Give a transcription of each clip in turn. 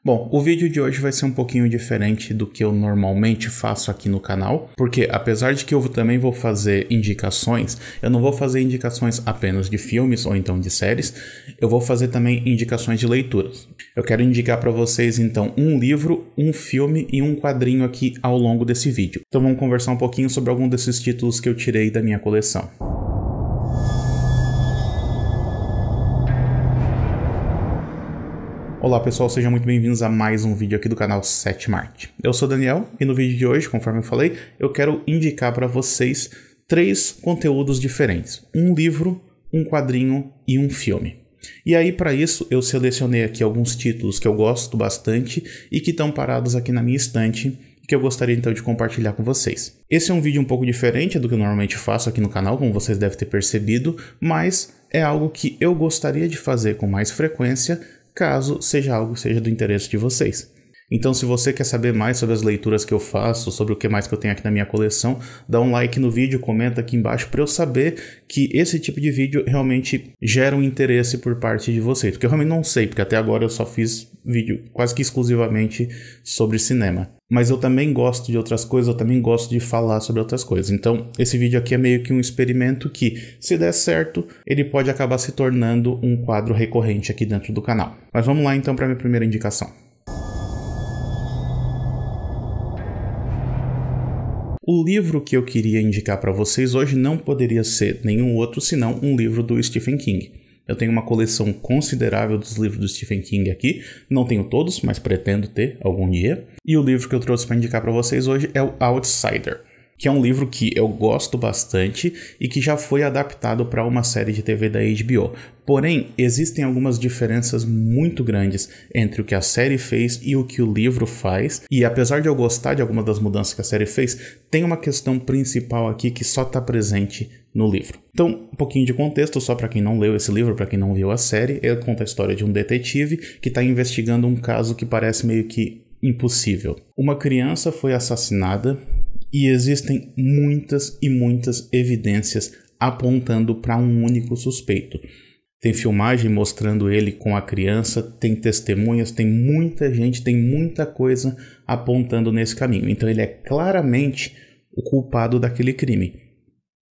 Bom, o vídeo de hoje vai ser um pouquinho diferente do que eu normalmente faço aqui no canal, porque apesar de que eu também vou fazer indicações, eu não vou fazer indicações apenas de filmes ou então de séries, eu vou fazer também indicações de leituras. Eu quero indicar para vocês então um livro, um filme e um quadrinho aqui ao longo desse vídeo. Então vamos conversar um pouquinho sobre algum desses títulos que eu tirei da minha coleção. Olá pessoal, sejam muito bem-vindos a mais um vídeo aqui do canal Sétima Arte. Eu sou o Daniel e no vídeo de hoje, conforme eu falei, eu quero indicar para vocês 3 conteúdos diferentes. Um livro, um quadrinho e um filme. E aí para isso eu selecionei aqui alguns títulos que eu gosto bastante e que estão parados aqui na minha estante, que eu gostaria então de compartilhar com vocês. Esse é um vídeo um pouco diferente do que eu normalmente faço aqui no canal, como vocês devem ter percebido, mas é algo que eu gostaria de fazer com mais frequência, caso seja algo que seja do interesse de vocês. Então se você quer saber mais sobre as leituras que eu faço, sobre o que mais que eu tenho aqui na minha coleção, dá um like no vídeo, comenta aqui embaixo para eu saber que esse tipo de vídeo realmente gera um interesse por parte de vocês. Porque eu realmente não sei, porque até agora eu só fiz vídeo quase que exclusivamente sobre cinema. Mas eu também gosto de outras coisas, eu também gosto de falar sobre outras coisas. Então esse vídeo aqui é meio que um experimento que, se der certo, ele pode acabar se tornando um quadro recorrente aqui dentro do canal. Mas vamos lá então para a minha primeira indicação. O livro que eu queria indicar para vocês hoje não poderia ser nenhum outro senão um livro do Stephen King. Eu tenho uma coleção considerável dos livros do Stephen King aqui, não tenho todos, mas pretendo ter algum dia. E o livro que eu trouxe para indicar para vocês hoje é o Outsider, que é um livro que eu gosto bastante e que já foi adaptado para uma série de TV da HBO. Porém, existem algumas diferenças muito grandes entre o que a série fez e o que o livro faz. E apesar de eu gostar de algumas das mudanças que a série fez, tem uma questão principal aqui que só está presente no livro. Então, um pouquinho de contexto só para quem não leu esse livro, para quem não viu a série. Ele conta a história de um detetive que está investigando um caso que parece meio que impossível. Uma criança foi assassinada e existem muitas e muitas evidências apontando para um único suspeito. Tem filmagem mostrando ele com a criança, tem testemunhas, tem muita gente, tem muita coisa apontando nesse caminho. Então ele é claramente o culpado daquele crime,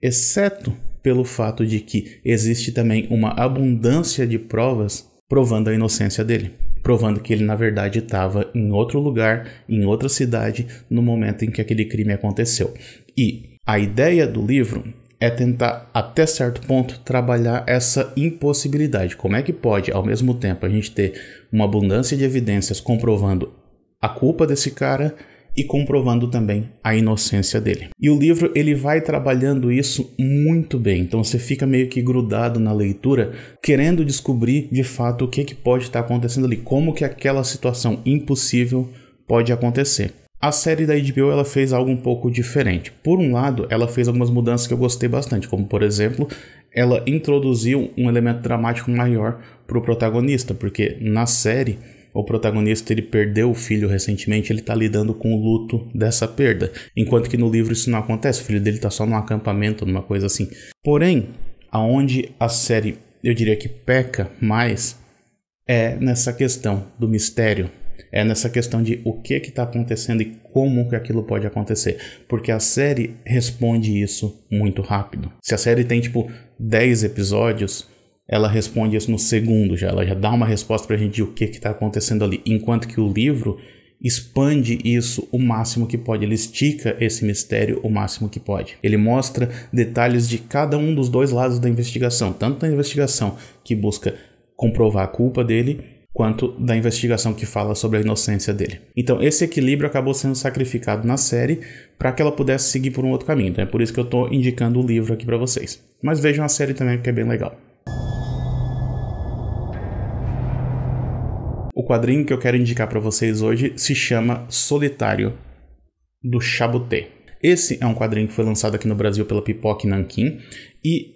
exceto pelo fato de que existe também uma abundância de provas provando a inocência dele. Provando que ele na verdade estava em outro lugar, em outra cidade, no momento em que aquele crime aconteceu. E a ideia do livro é tentar, até certo ponto, trabalhar essa impossibilidade. Como é que pode, ao mesmo tempo, a gente ter uma abundância de evidências comprovando a culpa desse cara e comprovando também a inocência dele. E o livro ele vai trabalhando isso muito bem, então você fica meio que grudado na leitura, querendo descobrir de fato o que pode estar acontecendo ali, como que aquela situação impossível pode acontecer. A série da HBO ela fez algo um pouco diferente. Por um lado, ela fez algumas mudanças que eu gostei bastante, como por exemplo, ela introduziu um elemento dramático maior para o protagonista, porque na série o protagonista ele perdeu o filho recentemente, ele está lidando com o luto dessa perda, enquanto que no livro isso não acontece, o filho dele está só num acampamento, numa coisa assim. Porém, aonde a série, eu diria que peca mais, é nessa questão do mistério, é nessa questão de o que está acontecendo e como que aquilo pode acontecer, porque a série responde isso muito rápido. Se a série tem tipo 10 episódios, ela responde isso no segundo já, ela já dá uma resposta pra gente de o que está acontecendo ali, enquanto que o livro expande isso o máximo que pode, ele estica esse mistério o máximo que pode. Ele mostra detalhes de cada um dos dois lados da investigação, tanto da investigação que busca comprovar a culpa dele, quanto da investigação que fala sobre a inocência dele. Então esse equilíbrio acabou sendo sacrificado na série para que ela pudesse seguir por um outro caminho, então é por isso que eu estou indicando o livro aqui para vocês. Mas vejam a série também, porque é bem legal. O quadrinho que eu quero indicar para vocês hoje se chama Solitário, do Chaboté. Esse é um quadrinho que foi lançado aqui no Brasil pela Pipoca Nanquim e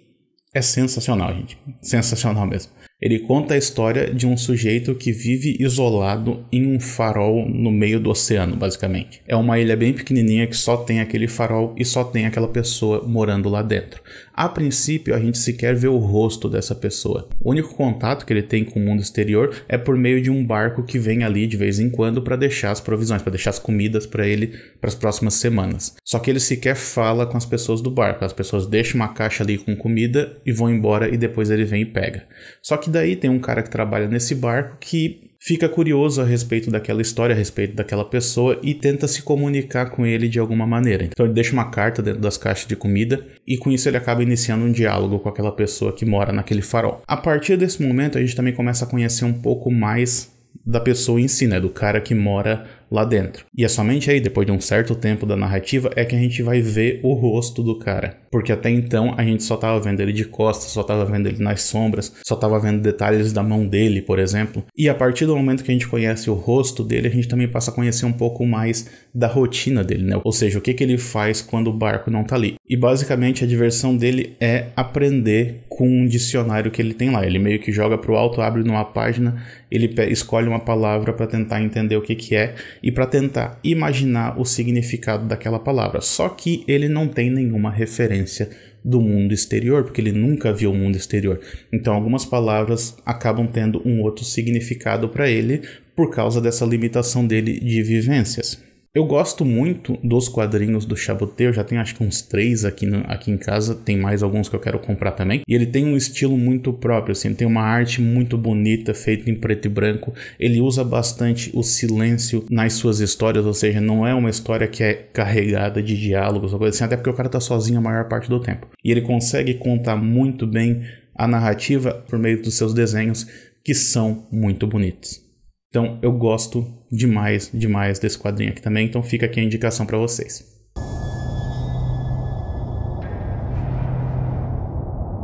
é sensacional, gente. Sensacional mesmo. Ele conta a história de um sujeito que vive isolado em um farol no meio do oceano, basicamente. É uma ilha bem pequenininha que só tem aquele farol e só tem aquela pessoa morando lá dentro. A princípio, a gente sequer vê o rosto dessa pessoa. O único contato que ele tem com o mundo exterior é por meio de um barco que vem ali de vez em quando para deixar as provisões, para deixar as comidas para ele para as próximas semanas. Só que ele sequer fala com as pessoas do barco. As pessoas deixam uma caixa ali com comida e vão embora e depois ele vem e pega. Só que daí tem um cara que trabalha nesse barco que fica curioso a respeito daquela história, a respeito daquela pessoa e tenta se comunicar com ele de alguma maneira. Então ele deixa uma carta dentro das caixas de comida e com isso ele acaba iniciando um diálogo com aquela pessoa que mora naquele farol. A partir desse momento a gente também começa a conhecer um pouco mais da pessoa em si, né? Do cara que mora lá dentro. E é somente aí, depois de um certo tempo da narrativa, é que a gente vai ver o rosto do cara. Porque até então a gente só tava vendo ele de costas, só tava vendo ele nas sombras, só tava vendo detalhes da mão dele, por exemplo. E a partir do momento que a gente conhece o rosto dele, a gente também passa a conhecer um pouco mais da rotina dele, né? Ou seja, o que ele faz quando o barco não tá ali. E basicamente a diversão dele é aprender com um dicionário que ele tem lá. Ele meio que joga pro alto, abre numa página, ele escolhe uma palavra para tentar entender o que é e para tentar imaginar o significado daquela palavra. Só que ele não tem nenhuma referência do mundo exterior, porque ele nunca viu o mundo exterior. Então algumas palavras acabam tendo um outro significado para ele por causa dessa limitação dele de vivências. Eu gosto muito dos quadrinhos do Chaboté, eu já tenho acho que uns 3 aqui em casa, tem mais alguns que eu quero comprar também. E ele tem um estilo muito próprio, assim, tem uma arte muito bonita, feita em preto e branco. Ele usa bastante o silêncio nas suas histórias, ou seja, não é uma história que é carregada de diálogos ou coisa assim, até porque o cara tá sozinho a maior parte do tempo. E ele consegue contar muito bem a narrativa por meio dos seus desenhos, que são muito bonitos. Então eu gosto demais desse quadrinho aqui também, então fica aqui a indicação para vocês.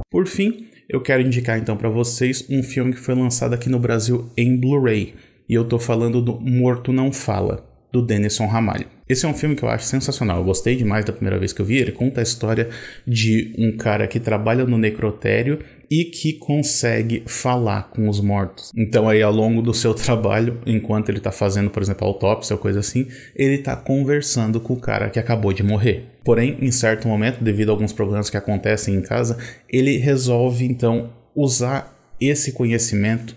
Por fim, eu quero indicar então para vocês um filme que foi lançado aqui no Brasil em Blu-ray, e eu tô falando do Morto Não Fala, do Denison Ramalho. Esse é um filme que eu acho sensacional, eu gostei demais da primeira vez que eu vi. Ele conta a história de um cara que trabalha no necrotério e que consegue falar com os mortos. Então aí ao longo do seu trabalho, enquanto ele está fazendo, por exemplo, autópsia ou coisa assim, ele está conversando com o cara que acabou de morrer. Porém, em certo momento, devido a alguns problemas que acontecem em casa, ele resolve então usar esse conhecimento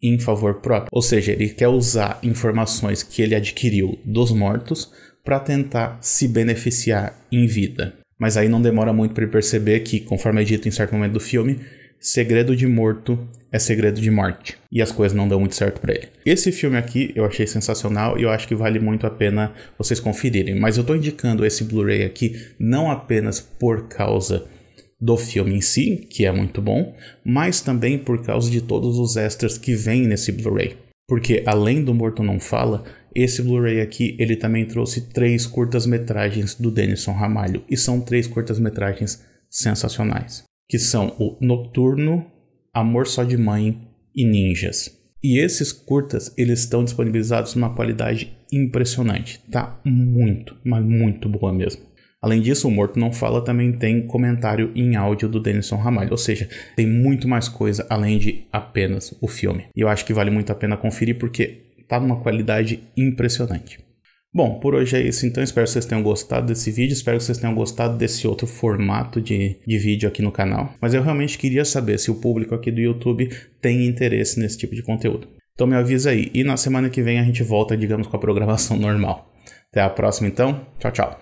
em favor próprio. Ou seja, ele quer usar informações que ele adquiriu dos mortos para tentar se beneficiar em vida. Mas aí não demora muito para ele perceber que, conforme é dito em certo momento do filme, segredo de morto é segredo de morte. E as coisas não dão muito certo para ele. Esse filme aqui eu achei sensacional e eu acho que vale muito a pena vocês conferirem. Mas eu tô indicando esse Blu-ray aqui não apenas por causa do filme em si, que é muito bom, mas também por causa de todos os extras que vêm nesse Blu-ray. Porque além do Morto Não Fala, esse Blu-ray aqui, ele também trouxe 3 curtas-metragens do Denison Ramalho. E são 3 curtas-metragens sensacionais. Que são o Noturno, Amor Só de Mãe e Ninjas. E esses curtas, eles estão disponibilizados numa qualidade impressionante. Tá muito, mas muito boa mesmo. Além disso, o Morto Não Fala também tem comentário em áudio do Denison Ramalho, ou seja, tem muito mais coisa além de apenas o filme. E eu acho que vale muito a pena conferir porque tá numa qualidade impressionante. Bom, por hoje é isso então, espero que vocês tenham gostado desse vídeo, espero que vocês tenham gostado desse outro formato de vídeo aqui no canal. Mas eu realmente queria saber se o público aqui do YouTube tem interesse nesse tipo de conteúdo. Então me avisa aí, e na semana que vem a gente volta, digamos, com a programação normal. Até a próxima então, tchau, tchau.